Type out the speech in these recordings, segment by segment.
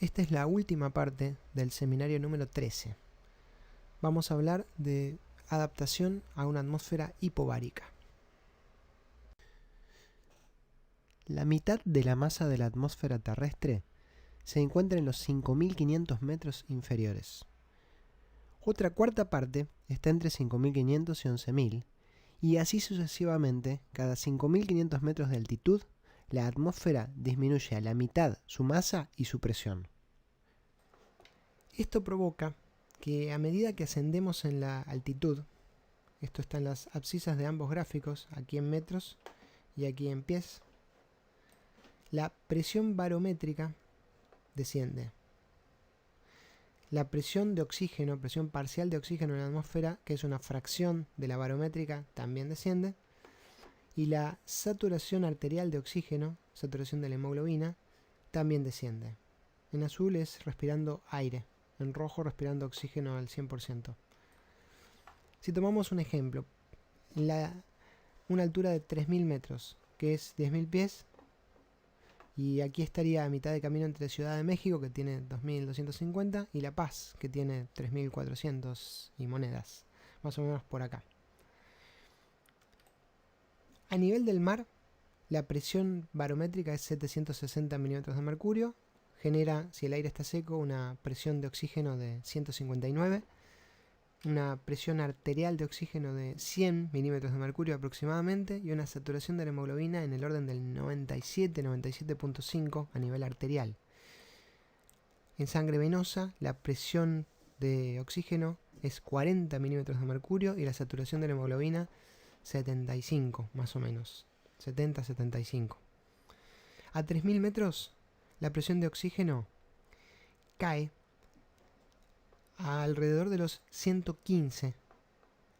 Esta es la última parte del seminario número 13. Vamos a hablar de adaptación a una atmósfera hipobaríca. La mitad de la masa de la atmósfera terrestre se encuentra en los 5.500 metros inferiores. Otra cuarta parte está entre 5.500 y 11.000, y así sucesivamente, cada 5.500 metros de altitud, la atmósfera disminuye a la mitad su masa y su presión. Esto provoca que a medida que ascendemos en la altitud, esto está en las abscisas de ambos gráficos, aquí en metros y aquí en pies, la presión barométrica desciende. La presión de oxígeno, presión parcial de oxígeno en la atmósfera, que es una fracción de la barométrica, también desciende. Y la saturación arterial de oxígeno, saturación de la hemoglobina, también desciende. En azul es respirando aire, en rojo respirando oxígeno al 100%. Si tomamos un ejemplo, una altura de 3.000 metros, que es 10.000 pies, y aquí estaría a mitad de camino entre Ciudad de México, que tiene 2.250, y La Paz, que tiene 3.400 y monedas, más o menos por acá. A nivel del mar, la presión barométrica es 760 milímetros de mercurio, genera, si el aire está seco, una presión de oxígeno de 159, una presión arterial de oxígeno de 100 milímetros de mercurio aproximadamente, y una saturación de la hemoglobina en el orden del 97, 97.5 a nivel arterial. En sangre venosa, la presión de oxígeno es 40 milímetros de mercurio y la saturación de la hemoglobina 75, más o menos. 70-75. A 3.000 metros, la presión de oxígeno cae a alrededor de los 115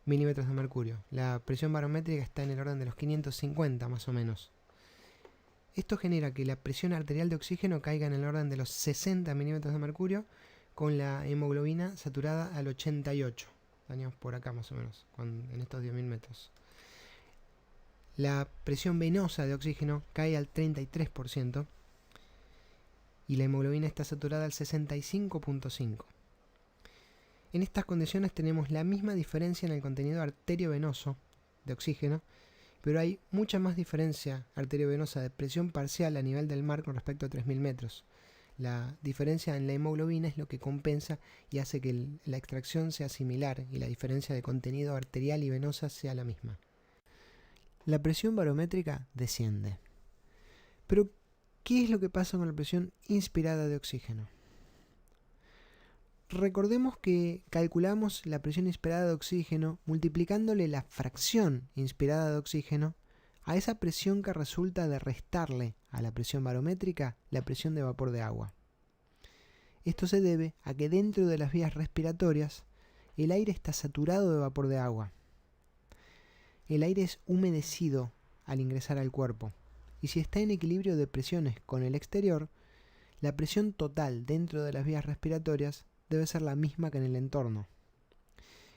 milímetros de mercurio. La presión barométrica está en el orden de los 550 más o menos. Esto genera que la presión arterial de oxígeno caiga en el orden de los 60 milímetros de mercurio, con la hemoglobina saturada al 88. Dañamos por acá más o menos, en estos 10.000 metros. La presión venosa de oxígeno cae al 33% y la hemoglobina está saturada al 65.5. En estas condiciones tenemos la misma diferencia en el contenido arteriovenoso de oxígeno, pero hay mucha más diferencia arteriovenosa de presión parcial a nivel del mar con respecto a 3.000 metros. La diferencia en la hemoglobina es lo que compensa y hace que la extracción sea similar y la diferencia de contenido arterial y venosa sea la misma. La presión barométrica desciende. Pero, ¿qué es lo que pasa con la presión inspirada de oxígeno? Recordemos que calculamos la presión inspirada de oxígeno multiplicándole la fracción inspirada de oxígeno a esa presión que resulta de restarle a la presión barométrica la presión de vapor de agua. Esto se debe a que dentro de las vías respiratorias el aire está saturado de vapor de agua. El aire es humedecido al ingresar al cuerpo, y si está en equilibrio de presiones con el exterior, la presión total dentro de las vías respiratorias debe ser la misma que en el entorno.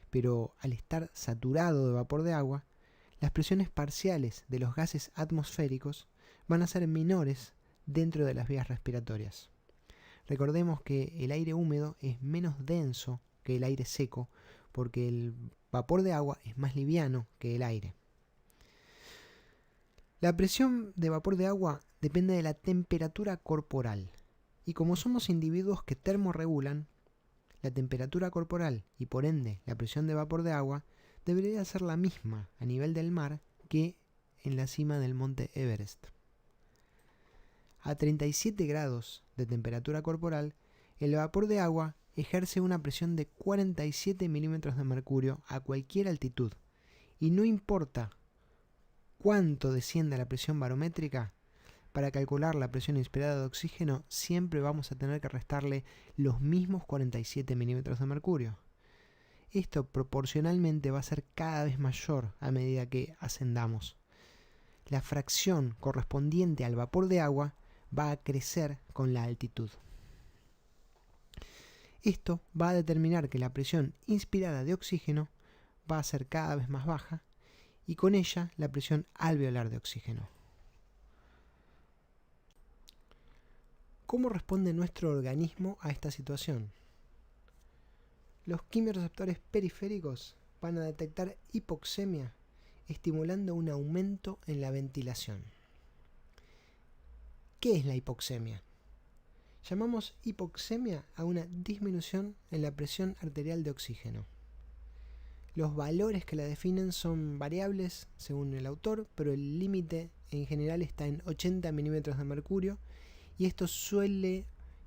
Pero al estar saturado de vapor de agua, las presiones parciales de los gases atmosféricos van a ser menores dentro de las vías respiratorias. Recordemos que el aire húmedo es menos denso que el aire seco, porque el vapor de agua es más liviano que el aire. La presión de vapor de agua depende de la temperatura corporal, y como somos individuos que termorregulan, la temperatura corporal y por ende la presión de vapor de agua debería ser la misma a nivel del mar que en la cima del monte Everest. A 37 grados de temperatura corporal, el vapor de agua ejerce una presión de 47 milímetros de mercurio a cualquier altitud, y no importa cuánto descienda la presión barométrica, para calcular la presión inspirada de oxígeno siempre vamos a tener que restarle los mismos 47 milímetros de mercurio. Esto proporcionalmente va a ser cada vez mayor a medida que ascendamos. La fracción correspondiente al vapor de agua va a crecer con la altitud. Esto va a determinar que la presión inspirada de oxígeno va a ser cada vez más baja y con ella la presión alveolar de oxígeno. ¿Cómo responde nuestro organismo a esta situación? Los quimiorreceptores periféricos van a detectar hipoxemia, estimulando un aumento en la ventilación. ¿Qué es la hipoxemia? Llamamos hipoxemia a una disminución en la presión arterial de oxígeno. Los valores que la definen son variables según el autor, pero el límite en general está en 80 milímetros de mercurio y esto suele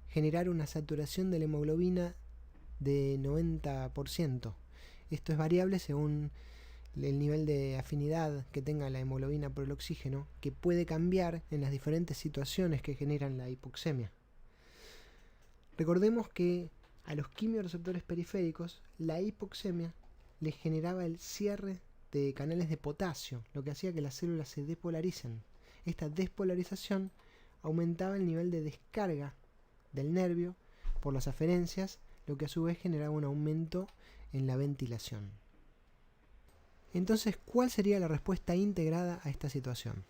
generar una saturación de la hemoglobina de 90%. Esto es variable según el nivel de afinidad que tenga la hemoglobina por el oxígeno, que puede cambiar en las diferentes situaciones que generan la hipoxemia. Recordemos que a los quimiorreceptores periféricos la hipoxemia les generaba el cierre de canales de potasio, lo que hacía que las células se despolaricen. Esta despolarización aumentaba el nivel de descarga del nervio por las aferencias, lo que a su vez generaba un aumento en la ventilación. Entonces, ¿cuál sería la respuesta integrada a esta situación?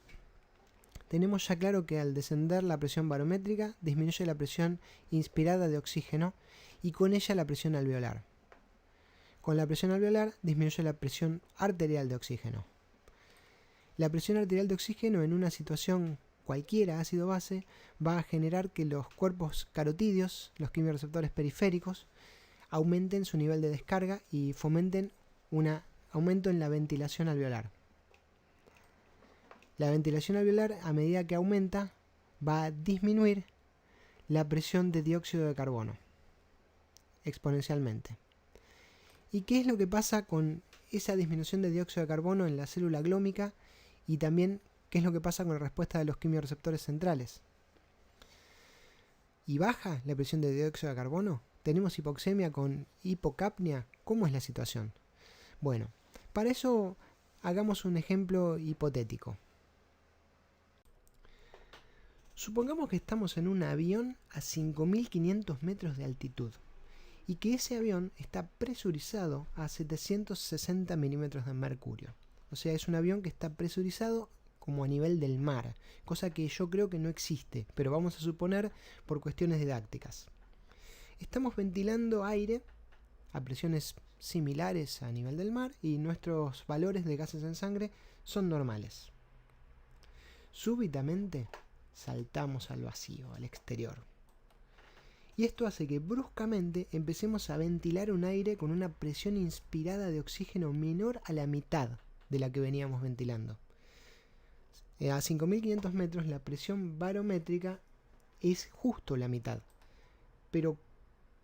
Tenemos ya claro que al descender la presión barométrica disminuye la presión inspirada de oxígeno y con ella la presión alveolar. Con la presión alveolar disminuye la presión arterial de oxígeno. La presión arterial de oxígeno en una situación cualquiera ácido-base va a generar que los cuerpos carotídeos, los quimiorreceptores periféricos, aumenten su nivel de descarga y fomenten un aumento en la ventilación alveolar. La ventilación alveolar, a medida que aumenta, va a disminuir la presión de dióxido de carbono exponencialmente. ¿Y qué es lo que pasa con esa disminución de dióxido de carbono en la célula glómica y también qué es lo que pasa con la respuesta de los quimiorreceptores centrales? ¿Y baja la presión de dióxido de carbono? ¿Tenemos hipoxemia con hipocapnia? ¿Cómo es la situación? Bueno, para eso hagamos un ejemplo hipotético. Supongamos que estamos en un avión a 5.500 metros de altitud y que ese avión está presurizado a 760 milímetros de mercurio. O sea, es un avión que está presurizado como a nivel del mar, cosa que yo creo que no existe, pero vamos a suponer por cuestiones didácticas. Estamos ventilando aire a presiones similares a nivel del mar y nuestros valores de gases en sangre son normales. Súbitamente saltamos al vacío, al exterior. Y esto hace que bruscamente empecemos a ventilar un aire con una presión inspirada de oxígeno menor a la mitad de la que veníamos ventilando. A 5.500 metros la presión barométrica es justo la mitad. Pero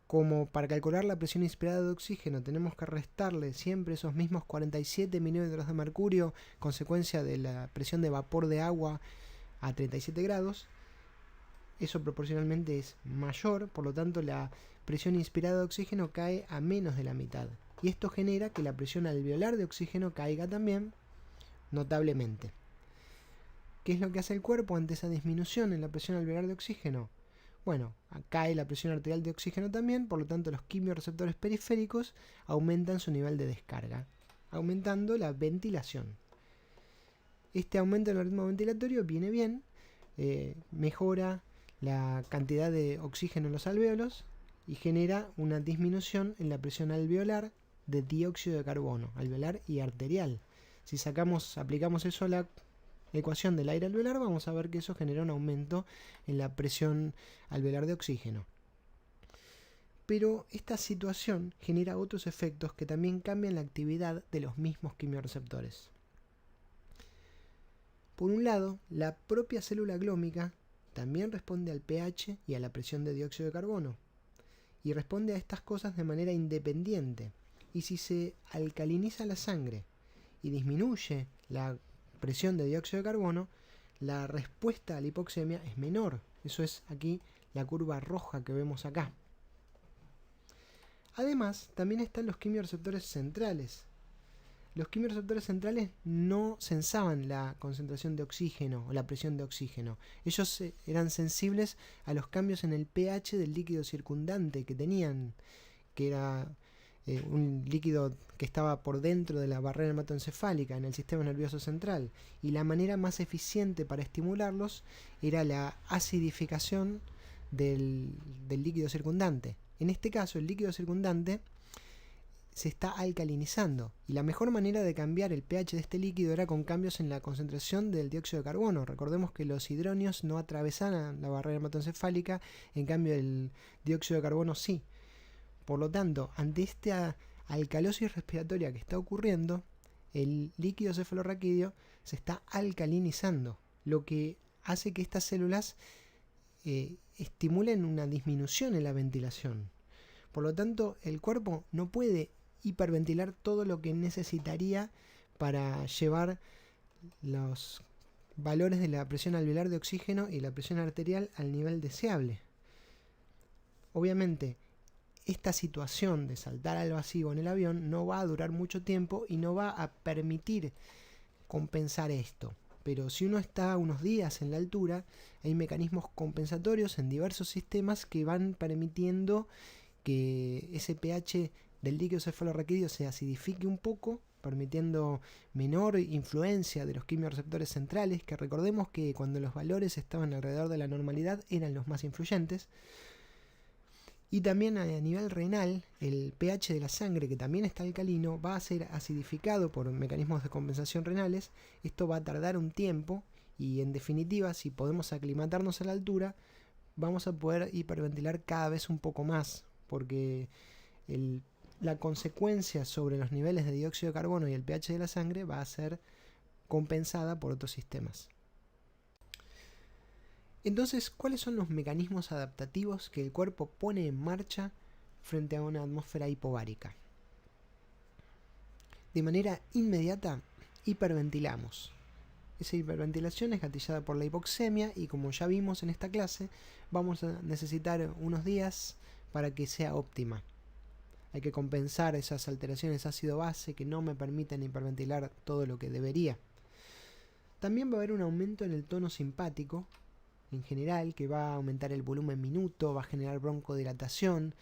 como para calcular la presión inspirada de oxígeno tenemos que restarle siempre esos mismos 47 milímetros de mercurio, consecuencia de la presión de vapor de agua a 37 grados, eso proporcionalmente es mayor, por lo tanto la presión inspirada de oxígeno cae a menos de la mitad. Y esto genera que la presión alveolar de oxígeno caiga también notablemente. ¿Qué es lo que hace el cuerpo ante esa disminución en la presión alveolar de oxígeno? Bueno, cae la presión arterial de oxígeno también, por lo tanto los quimiorreceptores periféricos aumentan su nivel de descarga, aumentando la ventilación. Este aumento en el ritmo ventilatorio viene bien, mejora la cantidad de oxígeno en los alvéolos y genera una disminución en la presión alveolar de dióxido de carbono, alveolar y arterial. Si aplicamos eso a la ecuación del aire alveolar, vamos a ver que eso genera un aumento en la presión alveolar de oxígeno. Pero esta situación genera otros efectos que también cambian la actividad de los mismos quimiorreceptores. Por un lado, la propia célula glómica también responde al pH y a la presión de dióxido de carbono, y responde a estas cosas de manera independiente. Y si se alcaliniza la sangre y disminuye la presión de dióxido de carbono, la respuesta a la hipoxemia es menor. Eso es aquí la curva roja que vemos acá. Además, también están los quimiorreceptores centrales. Los quimiorreceptores centrales no sensaban la concentración de oxígeno o la presión de oxígeno. Ellos eran sensibles a los cambios en el pH del líquido circundante que tenían, que era un líquido que estaba por dentro de la barrera hematoencefálica en el sistema nervioso central. Y la manera más eficiente para estimularlos era la acidificación del líquido circundante. En este caso, el líquido circundante se está alcalinizando, y la mejor manera de cambiar el pH de este líquido era con cambios en la concentración del dióxido de carbono. Recordemos que los hidronios no atravesan la barrera hematoencefálica, en cambio el dióxido de carbono sí. Por lo tanto, ante esta alcalosis respiratoria que está ocurriendo, el líquido cefalorraquídeo se está alcalinizando, lo que hace que estas células estimulen una disminución en la ventilación. Por lo tanto, el cuerpo no puede hiperventilar todo lo que necesitaría para llevar los valores de la presión alveolar de oxígeno y la presión arterial al nivel deseable. Obviamente, esta situación de saltar al vacío en el avión no va a durar mucho tiempo y no va a permitir compensar esto. Pero si uno está unos días en la altura, hay mecanismos compensatorios en diversos sistemas que van permitiendo que ese pH del líquido cefalorraquídeo se acidifique un poco, permitiendo menor influencia de los quimiorreceptores centrales, que recordemos que cuando los valores estaban alrededor de la normalidad eran los más influyentes. Y también a nivel renal, el pH de la sangre, que también está alcalino, va a ser acidificado por mecanismos de compensación renales. Esto va a tardar un tiempo y, en definitiva, si podemos aclimatarnos a la altura, vamos a poder hiperventilar cada vez un poco más, porque la consecuencia sobre los niveles de dióxido de carbono y el pH de la sangre va a ser compensada por otros sistemas. Entonces, ¿cuáles son los mecanismos adaptativos que el cuerpo pone en marcha frente a una atmósfera hipovárica? De manera inmediata, hiperventilamos. Esa hiperventilación es gatillada por la hipoxemia y, como ya vimos en esta clase, vamos a necesitar unos días para que sea óptima. Hay que compensar esas alteraciones ácido-base que no me permiten hiperventilar todo lo que debería. También va a haber un aumento en el tono simpático, en general, que va a aumentar el volumen minuto, va a generar broncodilatación.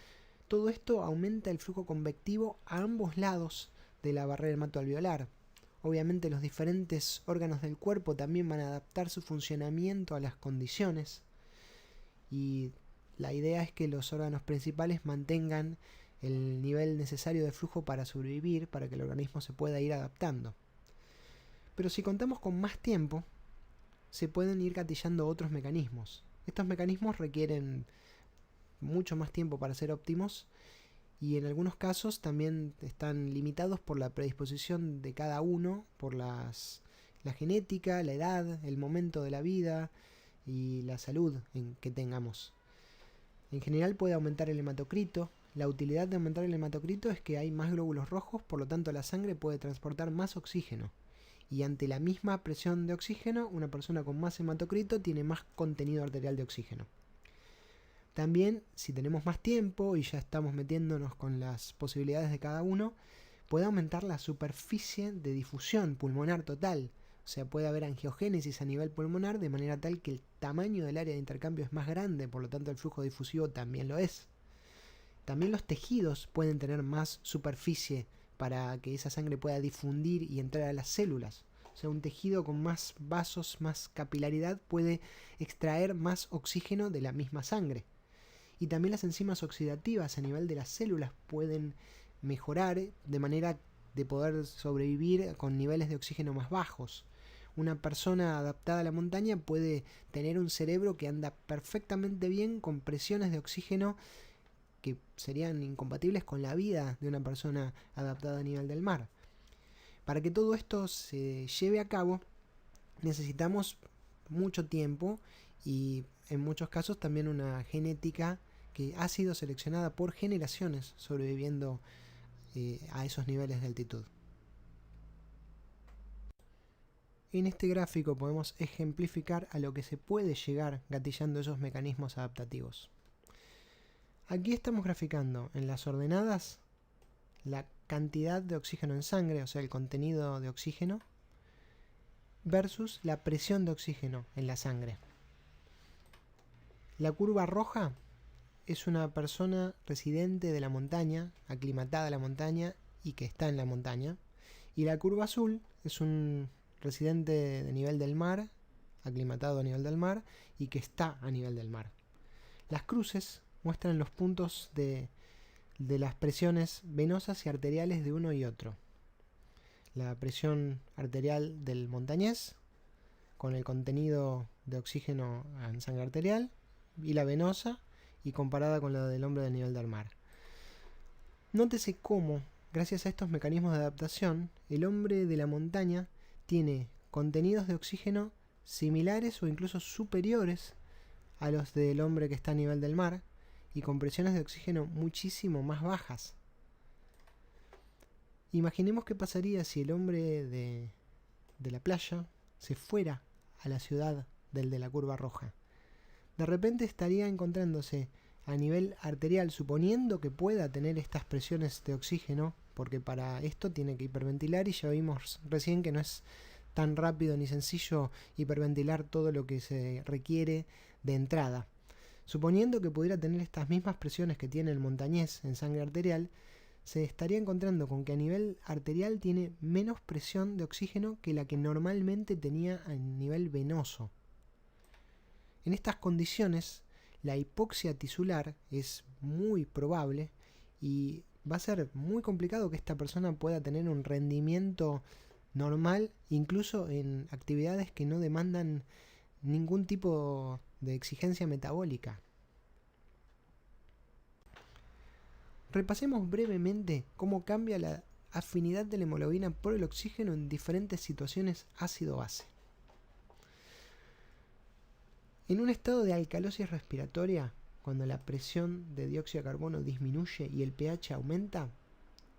Todo esto aumenta el flujo convectivo a ambos lados de la barrera hematoalveolar. Obviamente los diferentes órganos del cuerpo también van a adaptar su funcionamiento a las condiciones, y la idea es que los órganos principales mantengan el nivel necesario de flujo para sobrevivir, para que el organismo se pueda ir adaptando. Pero si contamos con más tiempo, se pueden ir gatillando otros mecanismos. Estos mecanismos requieren mucho más tiempo para ser óptimos, y en algunos casos también están limitados por la predisposición de cada uno, por la genética, la edad, el momento de la vida y la salud que tengamos. En general puede aumentar el hematocrito. La utilidad de aumentar el hematocrito es que hay más glóbulos rojos, por lo tanto la sangre puede transportar más oxígeno. Y ante la misma presión de oxígeno, una persona con más hematocrito tiene más contenido arterial de oxígeno. También, si tenemos más tiempo y ya estamos metiéndonos con las posibilidades de cada uno, puede aumentar la superficie de difusión pulmonar total. O sea, puede haber angiogénesis a nivel pulmonar de manera tal que el tamaño del área de intercambio es más grande, por lo tanto el flujo difusivo también lo es. También los tejidos pueden tener más superficie para que esa sangre pueda difundir y entrar a las células. O sea, un tejido con más vasos, más capilaridad, puede extraer más oxígeno de la misma sangre. Y también las enzimas oxidativas a nivel de las células pueden mejorar de manera de poder sobrevivir con niveles de oxígeno más bajos. Una persona adaptada a la montaña puede tener un cerebro que anda perfectamente bien con presiones de oxígeno que serían incompatibles con la vida de una persona adaptada a nivel del mar. Para que todo esto se lleve a cabo, necesitamos mucho tiempo y en muchos casos también una genética que ha sido seleccionada por generaciones sobreviviendo a esos niveles de altitud. En este gráfico podemos ejemplificar a lo que se puede llegar gatillando esos mecanismos adaptativos. Aquí estamos graficando en las ordenadas la cantidad de oxígeno en sangre, o sea, el contenido de oxígeno, versus la presión de oxígeno en la sangre. La curva roja es una persona residente de la montaña, aclimatada a la montaña y que está en la montaña. Y la curva azul es un residente de nivel del mar, aclimatado a nivel del mar y que está a nivel del mar. Las cruces muestran los puntos de las presiones venosas y arteriales de uno y otro. La presión arterial del montañés, con el contenido de oxígeno en sangre arterial, y la venosa, y comparada con la del hombre del nivel del mar. Nótese cómo, gracias a estos mecanismos de adaptación, el hombre de la montaña tiene contenidos de oxígeno similares o incluso superiores a los del hombre que está a nivel del mar, y con presiones de oxígeno muchísimo más bajas. Imaginemos qué pasaría si el hombre de la playa se fuera a la ciudad del de la curva roja. De repente estaría encontrándose a nivel arterial, suponiendo que pueda tener estas presiones de oxígeno, porque para esto tiene que hiperventilar, y ya vimos recién que no es tan rápido ni sencillo hiperventilar todo lo que se requiere de entrada. Suponiendo que pudiera tener estas mismas presiones que tiene el montañés en sangre arterial, se estaría encontrando con que a nivel arterial tiene menos presión de oxígeno que la que normalmente tenía a nivel venoso. En estas condiciones, la hipoxia tisular es muy probable y va a ser muy complicado que esta persona pueda tener un rendimiento normal, incluso en actividades que no demandan ningún tipo de exigencia metabólica. Repasemos brevemente cómo cambia la afinidad de la hemoglobina por el oxígeno en diferentes situaciones ácido-base. En un estado de alcalosis respiratoria, cuando la presión de dióxido de carbono disminuye y el pH aumenta,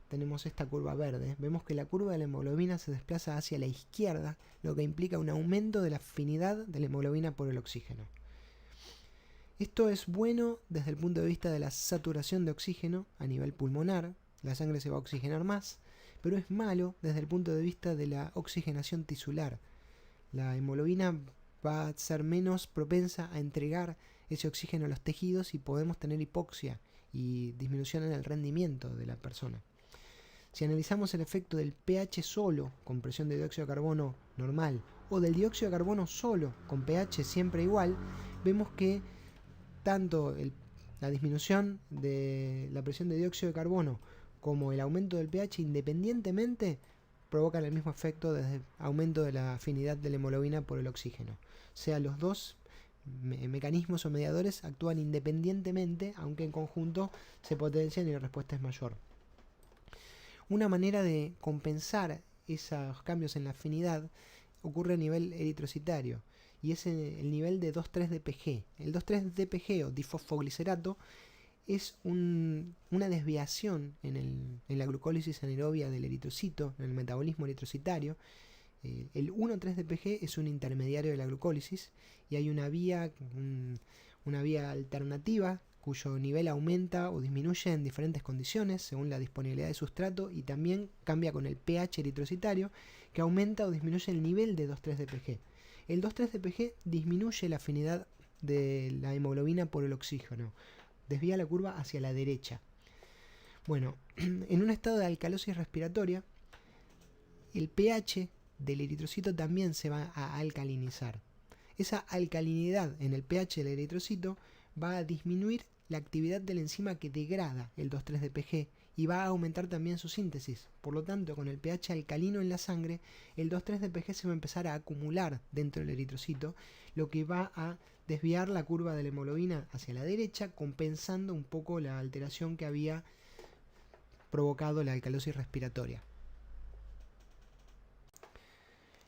tenemos esta curva verde. Vemos que la curva de la hemoglobina se desplaza hacia la izquierda, lo que implica un aumento de la afinidad de la hemoglobina por el oxígeno. Esto es bueno desde el punto de vista de la saturación de oxígeno a nivel pulmonar, la sangre se va a oxigenar más, pero es malo desde el punto de vista de la oxigenación tisular. La hemoglobina va a ser menos propensa a entregar ese oxígeno a los tejidos y podemos tener hipoxia y disminución en el rendimiento de la persona. Si analizamos el efecto del pH solo con presión de dióxido de carbono normal o del dióxido de carbono solo con pH siempre igual, vemos que tanto la disminución de la presión de dióxido de carbono como el aumento del pH independientemente provocan el mismo efecto desde el aumento de la afinidad de la hemoglobina por el oxígeno. O sea, los dos mecanismos o mediadores actúan independientemente, aunque en conjunto se potencian y la respuesta es mayor. Una manera de compensar esos cambios en la afinidad ocurre a nivel eritrocitario, y es el nivel de 2,3-DPG. El 2,3-DPG o difosfoglicerato es una desviación en la glucólisis anaerobia del eritrocito, en el metabolismo eritrocitario. El 1,3-DPG es un intermediario de la glucólisis y hay una vía alternativa cuyo nivel aumenta o disminuye en diferentes condiciones según la disponibilidad de sustrato, y también cambia con el pH eritrocitario, que aumenta o disminuye el nivel de 2,3-DPG. El 2,3-DPG disminuye la afinidad de la hemoglobina por el oxígeno, desvía la curva hacia la derecha. Bueno, en un estado de alcalosis respiratoria, el pH del eritrocito también se va a alcalinizar. Esa alcalinidad en el pH del eritrocito va a disminuir la actividad de la enzima que degrada el 2,3-DPG y va a aumentar también su síntesis. Por lo tanto, con el pH alcalino en la sangre, el 2,3-DPG se va a empezar a acumular dentro del eritrocito, lo que va a desviar la curva de la hemoglobina hacia la derecha, compensando un poco la alteración que había provocado la alcalosis respiratoria.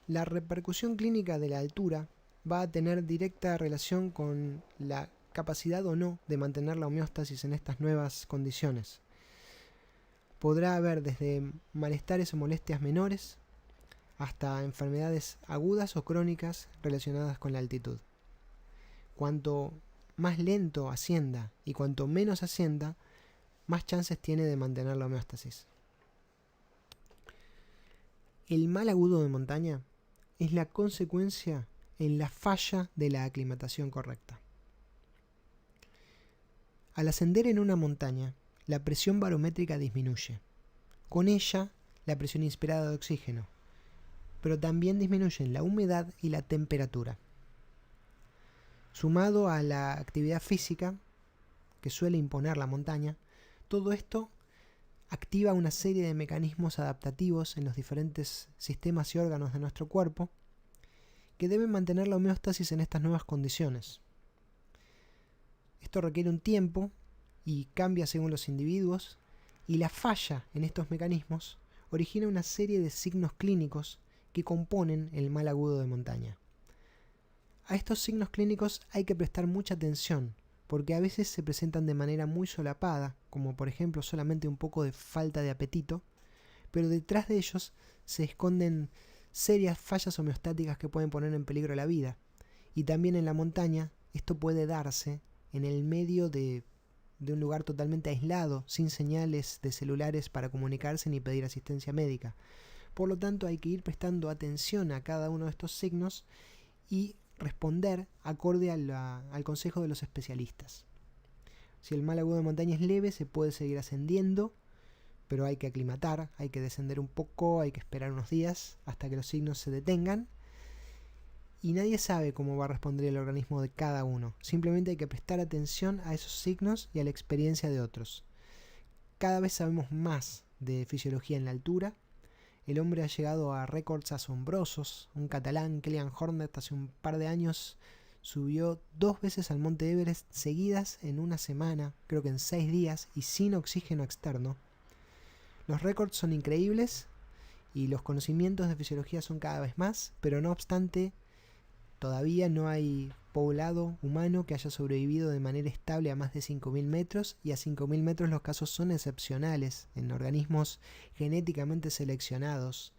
La repercusión clínica de la altura va a tener directa relación con la capacidad o no de mantener la homeostasis en estas nuevas condiciones. Podrá haber desde malestares o molestias menores hasta enfermedades agudas o crónicas relacionadas con la altitud. Cuanto más lento ascienda y cuanto menos ascienda, más chances tiene de mantener la homeostasis. El mal agudo de montaña es la consecuencia en la falla de la aclimatación correcta. Al ascender en una montaña, la presión barométrica disminuye. Con ella, la presión inspirada de oxígeno, pero también disminuyen la humedad y la temperatura. Sumado a la actividad física, que suele imponer la montaña, todo esto activa una serie de mecanismos adaptativos en los diferentes sistemas y órganos de nuestro cuerpo que deben mantener la homeostasis en estas nuevas condiciones. Esto requiere un tiempo y cambia según los individuos, y la falla en estos mecanismos origina una serie de signos clínicos que componen el mal agudo de montaña. A estos signos clínicos hay que prestar mucha atención, porque a veces se presentan de manera muy solapada, como por ejemplo solamente un poco de falta de apetito, pero detrás de ellos se esconden serias fallas homeostáticas que pueden poner en peligro la vida. Y también en la montaña esto puede darse en el medio de un lugar totalmente aislado, sin señales de celulares para comunicarse ni pedir asistencia médica. Por lo tanto, hay que ir prestando atención a cada uno de estos signos y responder acorde al consejo de los especialistas. Si el mal agudo de montaña es leve, se puede seguir ascendiendo, pero hay que aclimatar, hay que descender un poco, hay que esperar unos días hasta que los signos se detengan. Y nadie sabe cómo va a responder el organismo de cada uno. Simplemente hay que prestar atención a esos signos y a la experiencia de otros. Cada vez sabemos más de fisiología en la altura. El hombre ha llegado a récords asombrosos. Un catalán, Kilian Hornet, hace un par de años subió 2 veces al monte Everest seguidas en una semana, creo que en 6 días, y sin oxígeno externo. Los récords son increíbles y los conocimientos de fisiología son cada vez más, pero no obstante, todavía no hay poblado humano que haya sobrevivido de manera estable a más de 5.000 metros, y a 5.000 metros los casos son excepcionales, en organismos genéticamente seleccionados,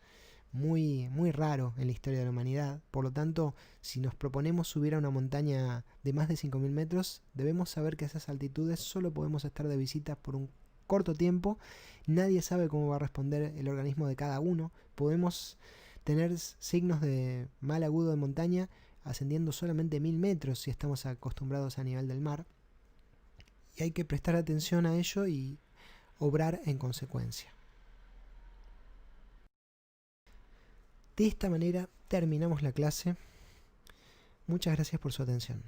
muy raro en la historia de la humanidad. Por lo tanto, si nos proponemos subir a una montaña de más de 5.000 metros, debemos saber que a esas altitudes solo podemos estar de visita por un corto tiempo. Nadie sabe cómo va a responder el organismo de cada uno. Podemos tener signos de mal agudo de montaña ascendiendo solamente 1.000 metros si estamos acostumbrados a nivel del mar, y hay que prestar atención a ello y obrar en consecuencia. De esta manera terminamos la clase. Muchas gracias por su atención.